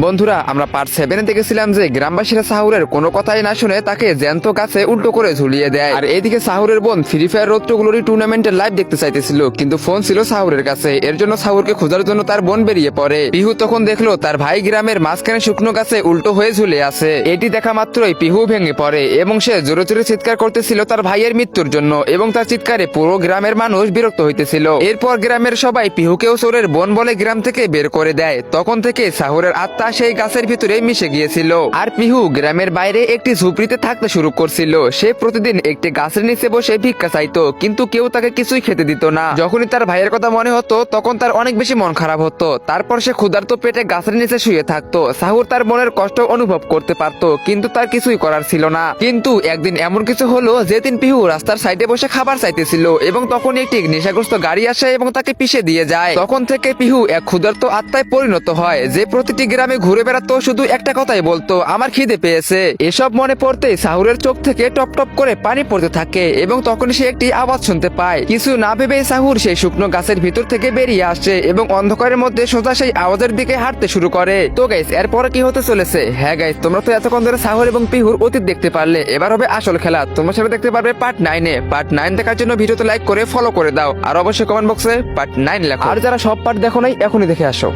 বন্ধুরা, আমরা পার্ট 7 দেখেছিলাম যে গ্রামবাসীরা সাহুরের কোনো কথাই না শুনে তাকে জ্যান্ত গাছে উল্টো করে ঝুলিয়ে দেয়। আর এদিকে সাহুরের বোন ফ্রি ফায়ার রোদ্রগুলোরই টুর্নামেন্টের লাইভ দেখতে চাইতেছিল, কিন্তু ফোন ছিল সাহুরের কাছে। এর জন্য সাহুরকে খোঁজার জন্য তার বোন বেরিয়ে পড়ে। পিহু তখন দেখলো তার ভাই গ্রামের মাঝখানে শুকনো গাছে উল্টো হয়ে ঝুলে আছে। এটি দেখা মাত্রই পিহু ভেঙে পড়ে এবং সে জোরে জোরে চিৎকার করতেছিল তার ভাইয়ের মৃত্যুর জন্য, এবং তার চিৎকারে পুরো গ্রামের মানুষ বিরক্ত হইতেছিল। এরপর গ্রামের সবাই পিহুকেও চোরের বোন বলে গ্রাম থেকে বের করে দেয়। তখন থেকে সাহুরের আত্মা সেই গাছের ভিতরে মিশে গিয়েছিল। আর পিহু গ্রামের বাইরে একটি ঝুপড়িতে থাকতে শুরু করছিল। সে প্রতিদিন একটি গাছের নিচে বসে ভিক্ষা চাইতো, কিন্তু কেউ তাকে কিছুই খেতে দিত না। যখনই তার ভাইয়ের কথা মনে হতো তখন তার অনেক বেশি মন খারাপ হতো। তারপর সে ক্ষুধার্ত পেটে গাছের নিচে শুয়ে থাকতো। সাহুর তার বোনের কষ্ট অনুভব করতে পারত, কিন্তু তার কিছুই করার ছিল না। কিন্তু একদিন এমন কিছু হলো যেদিন পিহু রাস্তার সাইডে বসে খাবার চাইতেছিল, এবং তখন একটি নেশাগ্রস্ত গাড়ি আসে এবং তাকে পিষে দিয়ে যায়। তখন থেকে পিহু এক ক্ষুধার্ত আত্মায় পরিণত হয়, যে প্রতিটি গ্রামে ঘুরে বেড়াতো, শুধু একটা কথাই বলতো, আমার খিদে পেয়েছে। এসব মনে পড়তেই সাহুরের চোখ থেকে টপ টপ করে পানি পড়তে থাকে, এবং তখন সে একটি আওয়াজ শুনতে পায়। কিছু না ভেবেই সাহুর সেই শুকনো গাছের ভিতর থেকে বেরিয়ে আসে এবং অন্ধকারের মধ্যে সোজা সেই আওয়াজের দিকে হাঁটতে শুরু করে। তো গাইস, এরপরে কি হতে চলেছে? হ্যাঁ গাইস, তোমরা তো এতক্ষণ ধরে সাহুর এবং পিহুর অতীত দেখতে পারলে। এবার হবে আসল খেলা। তোমরা সেটা দেখতে পারবে পার্ট 9-এ। পার্ট 9 দেখার জন্য ভিডিওতে লাইক করে ফলো করে দাও, আর অবশ্যই কমেন্ট বক্সে পার্ট 9 লেখো। আর যারা সব পার্ট দেখো নাই, এখনই দেখে আসো।